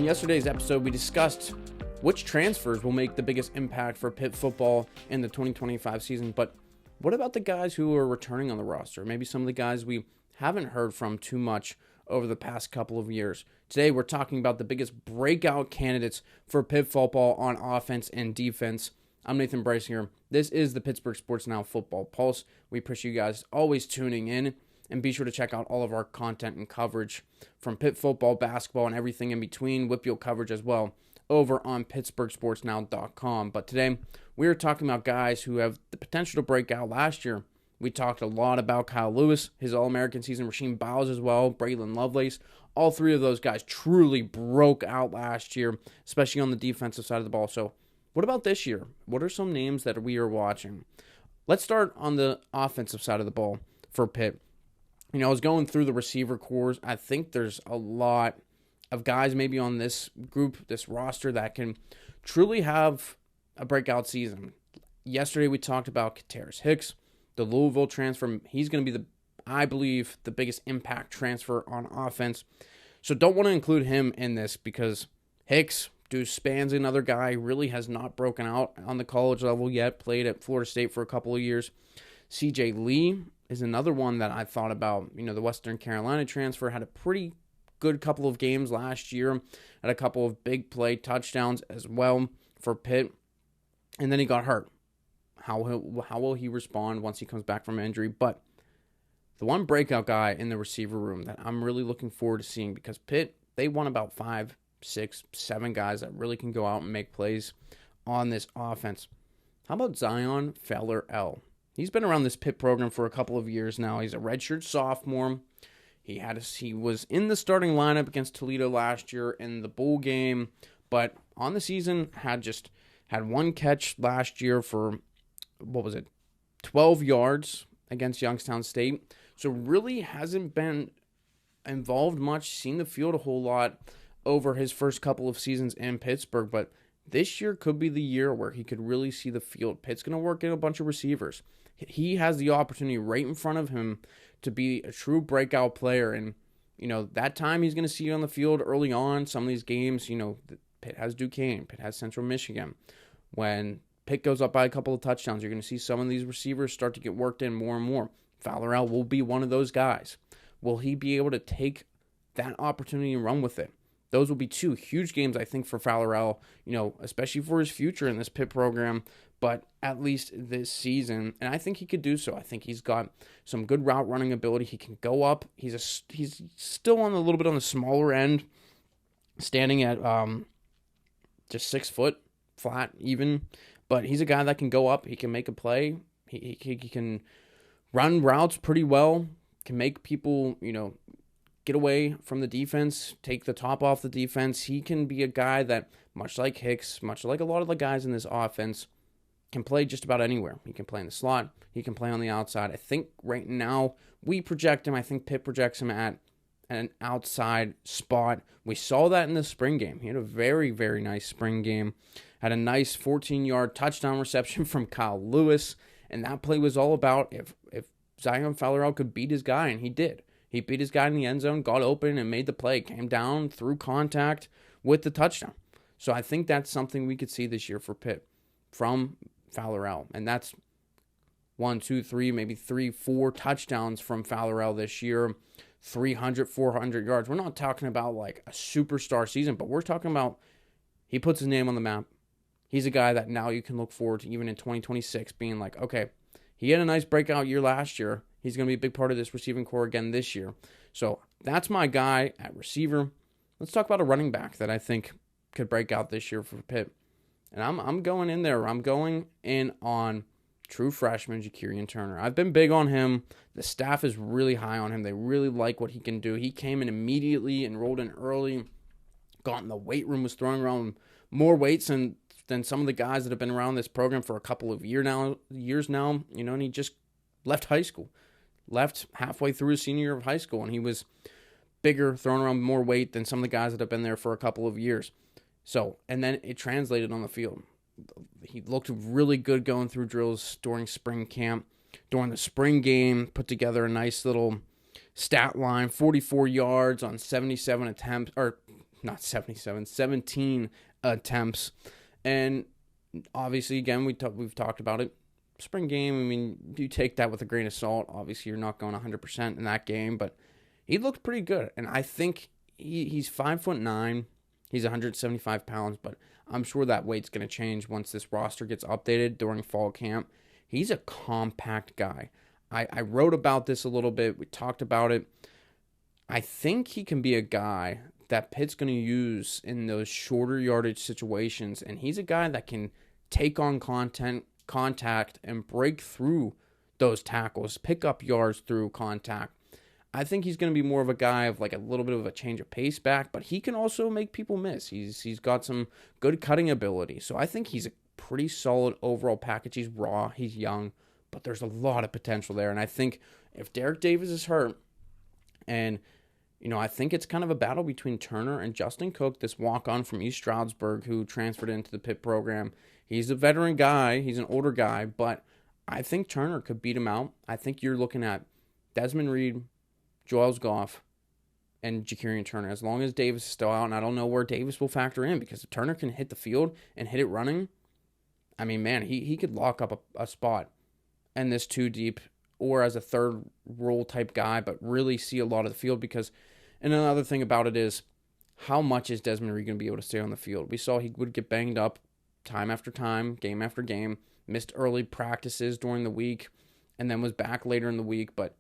On yesterday's episode, we discussed which transfers will make the biggest impact for Pitt football in the 2025 season, but what about the guys who are returning on the roster? Maybe some of the guys we haven't heard from too much over the past couple of years. Today, we're talking about the biggest breakout candidates for Pitt football on offense and defense. I'm Nathan Bryce here. This is the Pittsburgh Sports Now Football Pulse. We appreciate you guys always tuning in, and be sure to check out all of our content and coverage from Pitt football, basketball, and everything in between, WPIAL coverage as well, over on PittsburghSportsNow.com. But today, we are talking about guys who have the potential to break out. Last year, we talked a lot about Kyle Lewis, his All-American season, Rasheem Bowles as well, Braylon Lovelace. All three of those guys truly broke out last year, especially on the defensive side of the ball. So what about this year? What are some names that we are watching? Let's start on the offensive side of the ball for Pitt. I was going through the receiver cores. I think there's a lot of guys maybe on this group, this roster, that can truly have a breakout season. Yesterday we talked about Kateris Hicks, the Louisville transfer. He's going to be, I believe, the biggest impact transfer on offense. So don't want to include him in this because Hicks, Deuce Span's another guy, really has not broken out on the college level yet, played at Florida State for a couple of years. CJ Lee is another one that I thought about. The Western Carolina transfer had a pretty good couple of games last year, had a couple of big play touchdowns as well for Pitt, and then he got hurt. How will he respond once he comes back from injury? But the one breakout guy in the receiver room that I'm really looking forward to seeing, because Pitt, they want about 5, 6, 7 guys that really can go out and make plays on this offense. How about Zion Fowler-El? He's been around this Pitt program for a couple of years now. He's a redshirt sophomore. He was in the starting lineup against Toledo last year in the bowl game, but on the season had one catch last year for 12 yards against Youngstown State. So really hasn't been involved much, seen the field a whole lot over his first couple of seasons in Pittsburgh, but this year could be the year where he could really see the field. Pitt's going to work in a bunch of receivers. He has the opportunity right in front of him to be a true breakout player. And, that time he's going to see you on the field early on. Some of these games, Pitt has Duquesne, Pitt has Central Michigan. When Pitt goes up by a couple of touchdowns, you're going to see some of these receivers start to get worked in more and more. Fowler-El will be one of those guys. Will he be able to take that opportunity and run with it? Those will be two huge games, I think, for Fowler-El, especially for his future in this Pitt program, but at least this season. And I think he could do so. I think he's got some good route running ability. He can go up. He's still on a little bit on the smaller end, standing at just 6 foot, flat even. But he's a guy that can go up. He can make a play. He can run routes pretty well, can make people, get away from the defense, take the top off the defense. He can be a guy that, much like Hicks, much like a lot of the guys in this offense, can play just about anywhere. He can play in the slot. He can play on the outside. I think right now we project him. I think Pitt projects him at an outside spot. We saw that in the spring game. He had a very, very nice spring game. Had a nice 14-yard touchdown reception from Kyle Lewis. And that play was all about if Zion Fowler-El could beat his guy, and he did. He beat his guy in the end zone, got open, and made the play. Came down through contact with the touchdown. So I think that's something we could see this year for Pitt from Fowler-El. And that's 1, 2, 3, maybe 3, 4 touchdowns from Fowler-El this year. 300, 400 yards. We're not talking about like a superstar season, but we're talking about he puts his name on the map. He's a guy that now you can look forward to even in 2026 being like, okay, he had a nice breakout year last year. He's going to be a big part of this receiving core again this year. So that's my guy at receiver. Let's talk about a running back that I think could break out this year for Pitt. And I'm going in there. I'm going in on true freshman Ja'Kirian Turner. I've been big on him. The staff is really high on him. They really like what he can do. He came in immediately, enrolled in early, got in the weight room, was throwing around more weights than some of the guys that have been around this program for a couple of years now. And he just left high school. Left halfway through his senior year of high school, and he was bigger, throwing around more weight than some of the guys that have been there for a couple of years. So, and then it translated on the field. He looked really good going through drills during spring camp. During the spring game, put together a nice little stat line, 44 yards on 77 attempts, or not 77, 17 attempts. And obviously, again, we've talked about it. Spring game, I mean, you take that with a grain of salt. Obviously, you're not going 100% in that game, but he looked pretty good. And I think he's 5'9". He's 175 pounds, but I'm sure that weight's going to change once this roster gets updated during fall camp. He's a compact guy. I wrote about this a little bit. We talked about it. I think he can be a guy that Pitt's going to use in those shorter yardage situations, and he's a guy that can take on contact and break through those tackles, pick up yards through contact. I think he's going to be more of a guy of like a little bit of a change of pace back, but he can also make people miss. He's got some good cutting ability. So I think he's a pretty solid overall package. He's raw, he's young, but there's a lot of potential there. And I think if Derek Davis is hurt, and I think it's kind of a battle between Turner and Justin Cook, this walk-on from East Stroudsburg who transferred into the Pitt program. He's a veteran guy. He's an older guy, but I think Turner could beat him out. I think you're looking at Desmond Reed, Joels Goff, and Ja'Kirian Turner. As long as Davis is still out, and I don't know where Davis will factor in, because if Turner can hit the field and hit it running, I mean, man, he could lock up a spot in this two deep or as a third role type guy, but really see a lot of the field. Because, and another thing about it is, how much is Desmond Reed going to be able to stay on the field? We saw he would get banged up time after time, game after game, missed early practices during the week, and then was back later in the week. But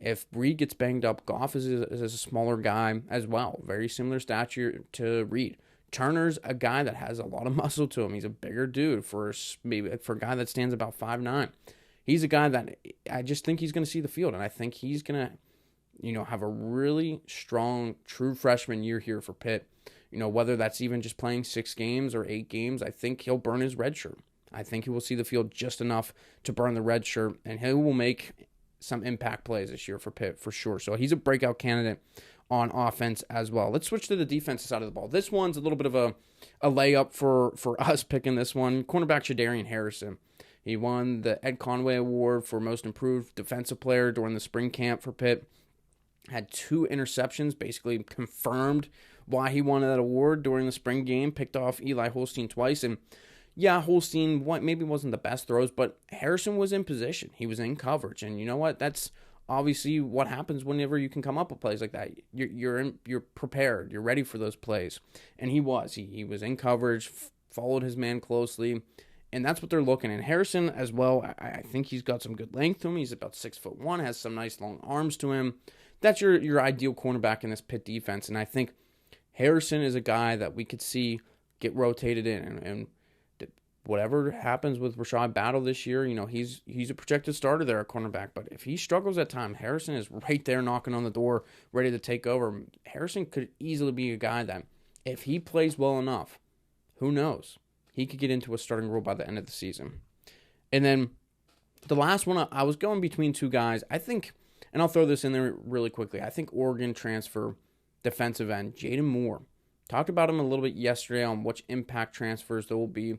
if Reed gets banged up, Goff is a smaller guy as well, very similar stature to Reed. Turner's a guy that has a lot of muscle to him. He's a bigger dude for a guy that stands about 5'9". He's a guy that I just think he's going to see the field, and I think he's going to, have a really strong, true freshman year here for Pitt. Whether that's even just playing 6 games or 8 games, I think he'll burn his red shirt. I think he will see the field just enough to burn the red shirt, and he will make some impact plays this year for Pitt for sure. So he's a breakout candidate on offense as well. Let's switch to the defensive side of the ball. This one's a little bit of a layup for us picking this one. Cornerback Shadarian Harrison. He won the Ed Conway Award for Most Improved Defensive Player during the spring camp for Pitt. Had 2 interceptions, basically confirmed why he won that award during the spring game. Picked off Eli Holstein twice, and yeah, Holstein maybe wasn't the best throws, but Harrison was in position. He was in coverage, and you know what? That's obviously what happens whenever you can come up with plays like that. You're prepared. You're ready for those plays, and he was. He was in coverage, followed his man closely, and that's what they're looking at. Harrison as well. I think he's got some good length to him. He's about 6'1", has some nice long arms to him. That's your ideal cornerback in this Pitt defense, and I think Harrison is a guy that we could see get rotated in, and whatever happens with Rashad Battle this year, he's a projected starter there at cornerback. But if he struggles at time, Harrison is right there knocking on the door, ready to take over. Harrison could easily be a guy that, if he plays well enough, who knows? He could get into a starting role by the end of the season. And then the last one, I was going between 2 guys. I think, and I'll throw this in there really quickly, I think Oregon transfer defensive end, Jaden Moore. Talked about him a little bit yesterday on which impact transfers there will be.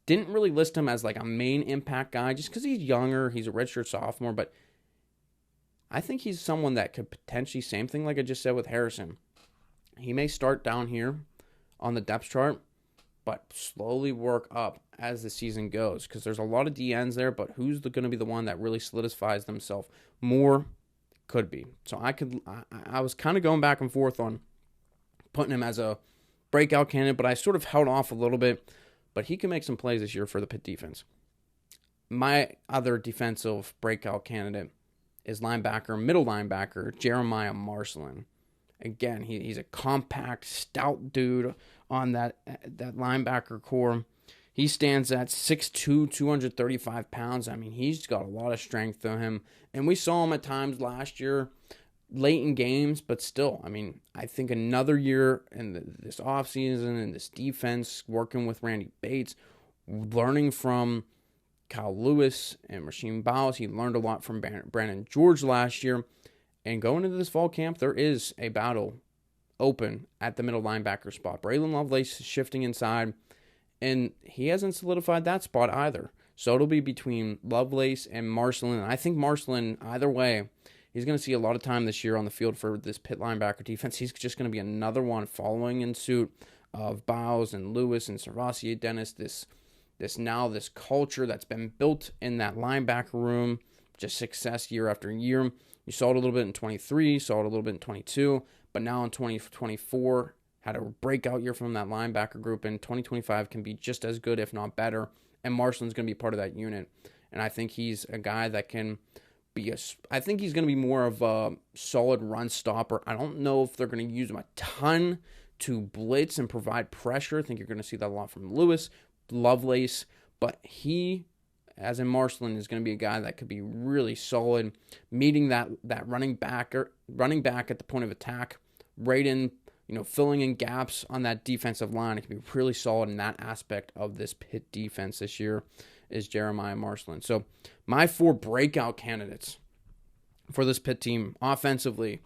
Didn't really list him as like a main impact guy just because he's younger. He's a redshirt sophomore, but I think he's someone that could potentially, same thing like I just said with Harrison. He may start down here on the depth chart, but slowly work up as the season goes, because there's a lot of DNs there, but who's going to be the one that really solidifies themselves? More could be. So I was kind of going back and forth on putting him as a breakout candidate, but I sort of held off a little bit. But he can make some plays this year for the Pitt defense. My other defensive breakout candidate is middle linebacker, Jeremiah Marcelin. Again, he's a compact, stout dude on that linebacker core. He stands at 6'2", 235 pounds. I mean, he's got a lot of strength to him. And we saw him at times last year, late in games, but still, I mean, I think another year in this offseason and this defense, working with Randy Bates, learning from Kyle Lewis and Rasheem Bowles. He learned a lot from Brandon George last year. And going into this fall camp, there is a battle open at the middle linebacker spot. Braylon Lovelace is shifting inside, and he hasn't solidified that spot either. So it'll be between Lovelace and Marcelin. And I think Marcelin, either way, He's going to see a lot of time this year on the field for this Pitt linebacker defense. He's just going to be another one following in suit of Bowes and Lewis and Servassier Dennis. This culture that's been built in that linebacker room, just success year after year. You saw it a little bit in 23, saw it a little bit in 22, but now in 2024, had a breakout year from that linebacker group, and 2025 can be just as good, if not better, and Marshland's going to be part of that unit. And I think he's a guy that can I think he's going to be more of a solid run stopper. I don't know if they're going to use him a ton to blitz and provide pressure. I think you're going to see that a lot from Lewis, Lovelace, but he, as in Marshland, is going to be a guy that could be really solid, meeting that running back at the point of attack, right in, filling in gaps on that defensive line. It can be really solid in that aspect of this Pitt defense this year is Jeremiah Marshland. So my 4 breakout candidates for this Pitt team offensively: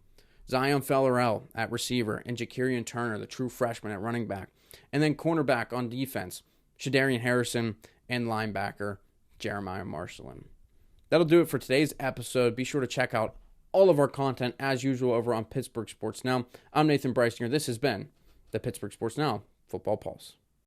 Zion Fellerell at receiver, and Jakarian Turner, the true freshman, at running back. And then cornerback on defense, Shadarian Harrison, and linebacker, Jeremiah Marshland. That'll do it for today's episode. Be sure to check out all of our content as usual over on Pittsburgh Sports Now. I'm Nathan Bryson here. This has been the Pittsburgh Sports Now Football Pulse.